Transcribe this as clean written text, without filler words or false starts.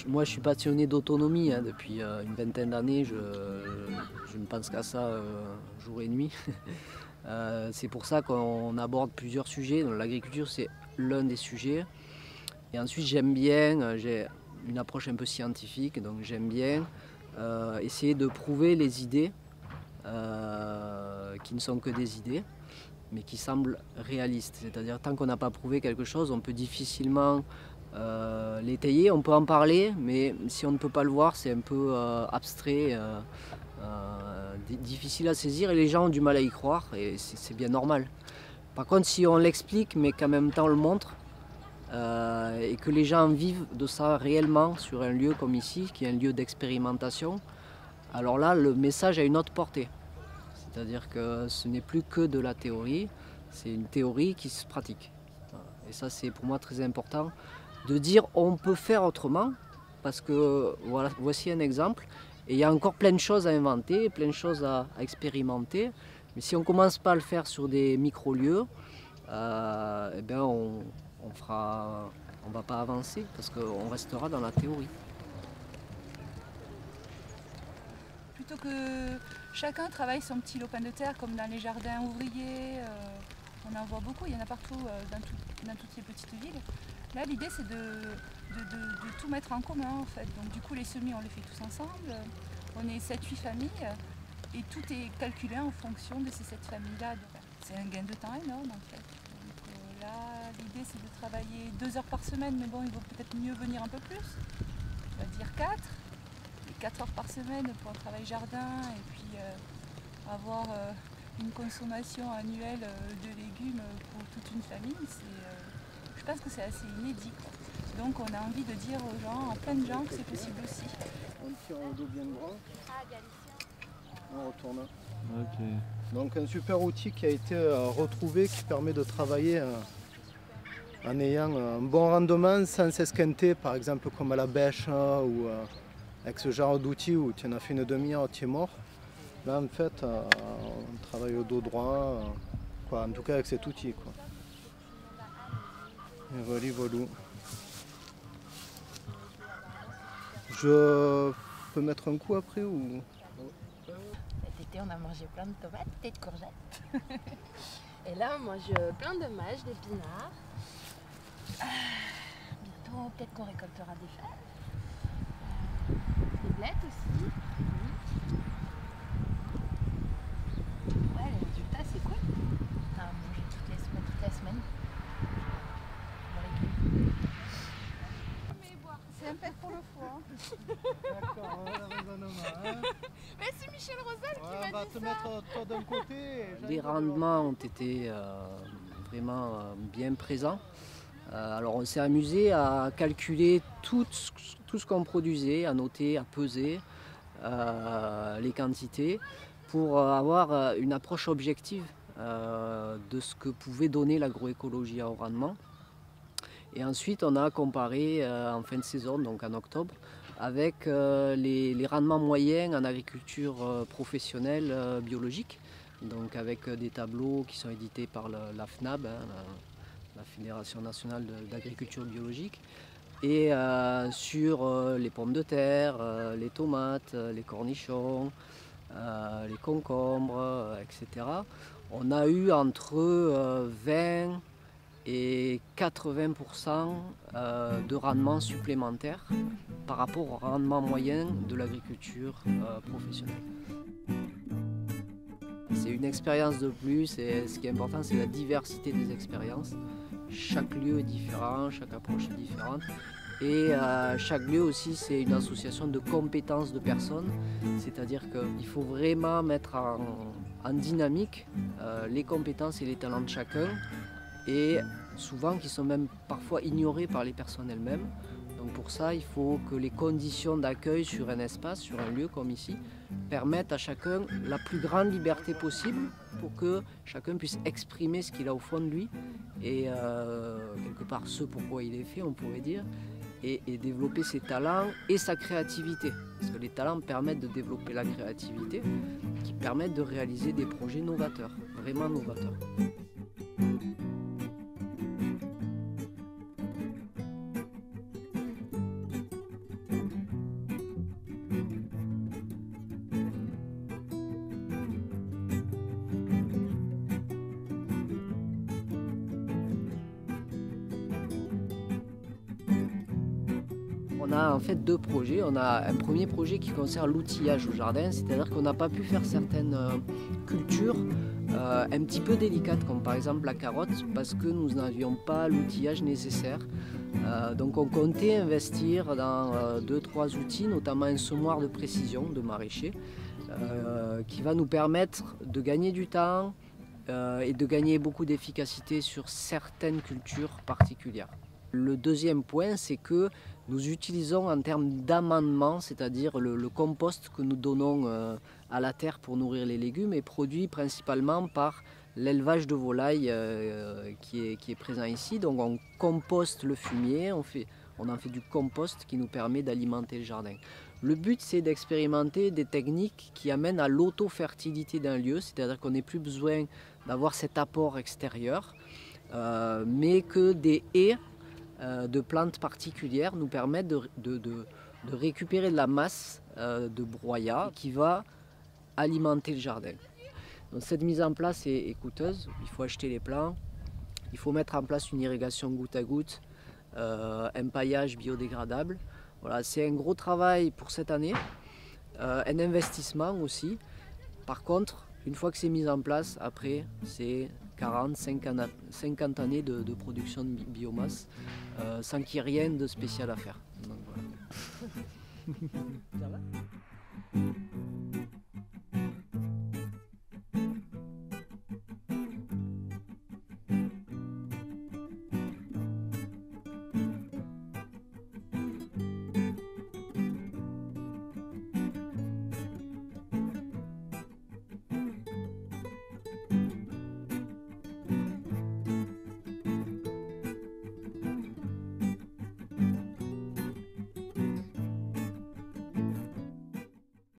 Moi je suis passionné d'autonomie hein, depuis une vingtaine d'années, je ne pense qu'à ça jour et nuit. C'est pour ça qu'on aborde plusieurs sujets. L'agriculture c'est l'un des sujets. Et ensuite j'aime bien, j'ai une approche un peu scientifique, donc j'aime bien essayer de prouver les idées qui ne sont que des idées, mais qui semblent réalistes. C'est-à-dire tant qu'on n'a pas prouvé quelque chose, on peut difficilement l'étayer, on peut en parler, mais si on ne peut pas le voir, c'est un peu abstrait, difficile à saisir et les gens ont du mal à y croire et c'est bien normal. Par contre, si on l'explique, mais qu'en même temps on le montre, et que les gens vivent de ça réellement sur un lieu comme ici, qui est un lieu d'expérimentation, alors là, le message a une autre portée. C'est-à-dire que ce n'est plus que de la théorie, c'est une théorie qui se pratique. Et ça, c'est pour moi très important de dire on peut faire autrement, parce que voilà, voici un exemple. Et il y a encore plein de choses à inventer, plein de choses à expérimenter. Mais si on ne commence pas à le faire sur des micro-lieux, eh bien on ne va pas avancer, parce qu'on restera dans la théorie. Plutôt que chacun travaille son petit lopin de terre comme dans les jardins ouvriers, on en voit beaucoup, il y en a partout dans toutes les petites villes. Là l'idée c'est de tout mettre en commun en fait. Donc du coup les semis on les fait tous ensemble, on est 7-8 familles et tout est calculé en fonction de ces 7 familles-là. C'est un gain de temps énorme en fait. Donc là l'idée c'est de travailler 2 heures par semaine, mais bon il vaut peut-être mieux venir un peu plus, on va dire 4. 4 heures par semaine pour un travail jardin et puis avoir une consommation annuelle de légumes pour toute une famille, je pense que c'est assez inédit. Donc on a envie de dire aux gens, à plein de gens, que c'est possible aussi. On tire au dos bien grand. On retourne. Ok. Donc un super outil qui a été retrouvé qui permet de travailler en ayant un bon rendement sans s'esquinter, par exemple comme à la bêche ou avec ce genre d'outils où tu en as fait une demi-heure, tu es mort. Là en fait on travaille au dos droit, quoi, en tout cas avec cet outil. Quoi. Et voilà. Je peux mettre un coup après ou... Cet été on a mangé plein de tomates et de courgettes. Et là on mange plein de mâches, d'épinards. Bientôt peut-être qu'on récoltera des fèves. Des blettes aussi. Ouais, les résultats c'est cool. On a mangé toute la semaine. C'est un père pour le foie. D'accord, raisonnement. Mais c'est Michel Rosal qui On m'a va dit te ça. mettre toi d'un côté. Les rendements ont été vraiment bien présents. Alors on s'est amusé à calculer tout ce qu'on produisait, à noter, à peser les quantités pour avoir une approche objective de ce que pouvait donner l'agroécologie au rendement. Et ensuite on a comparé en fin de saison, donc en octobre, avec les rendements moyens en agriculture professionnelle biologique, donc avec des tableaux qui sont édités par la FNAB, la Fédération nationale d'agriculture biologique, et sur les pommes de terre, les tomates, les cornichons, les concombres, etc. On a eu entre 20 et 80% de rendement supplémentaire par rapport au rendement moyen de l'agriculture professionnelle. C'est une expérience de plus et ce qui est important c'est la diversité des expériences. Chaque lieu est différent, chaque approche est différente et chaque lieu aussi c'est une association de compétences de personnes, c'est-à-dire qu'il faut vraiment mettre en dynamique les compétences et les talents de chacun et souvent qui sont même parfois ignorés par les personnes elles-mêmes. Donc pour ça, il faut que les conditions d'accueil sur un espace, sur un lieu comme ici, permettent à chacun la plus grande liberté possible pour que chacun puisse exprimer ce qu'il a au fond de lui et quelque part ce pourquoi il est fait, on pourrait dire, et développer ses talents et sa créativité. Parce que les talents permettent de développer la créativité, qui permettent de réaliser des projets novateurs, vraiment novateurs. On a en fait deux projets. On a un premier projet qui concerne l'outillage au jardin, c'est-à-dire qu'on n'a pas pu faire certaines cultures un petit peu délicates, comme par exemple la carotte, parce que nous n'avions pas l'outillage nécessaire. Donc on comptait investir dans 2-3 outils, notamment un semoir de précision de maraîcher, qui va nous permettre de gagner du temps et de gagner beaucoup d'efficacité sur certaines cultures particulières. Le deuxième point, c'est que nous utilisons en termes d'amendement, c'est-à-dire le compost que nous donnons à la terre pour nourrir les légumes, est produit principalement par l'élevage de volailles qui est présent ici. Donc on composte le fumier, on en fait du compost qui nous permet d'alimenter le jardin. Le but, c'est d'expérimenter des techniques qui amènent à l'auto-fertilité d'un lieu, c'est-à-dire qu'on n'ait plus besoin d'avoir cet apport extérieur, mais que des haies de plantes particulières nous permettent de récupérer de la masse de broyat qui va alimenter le jardin. Donc cette mise en place est coûteuse, il faut acheter les plants, il faut mettre en place une irrigation goutte à goutte, un paillage biodégradable. Voilà, c'est un gros travail pour cette année, un investissement aussi. Par contre, une fois que c'est mis en place, après c'est 40-50 années de production de biomasse sans qu'il y ait rien de spécial à faire. Donc, voilà. Ça va ?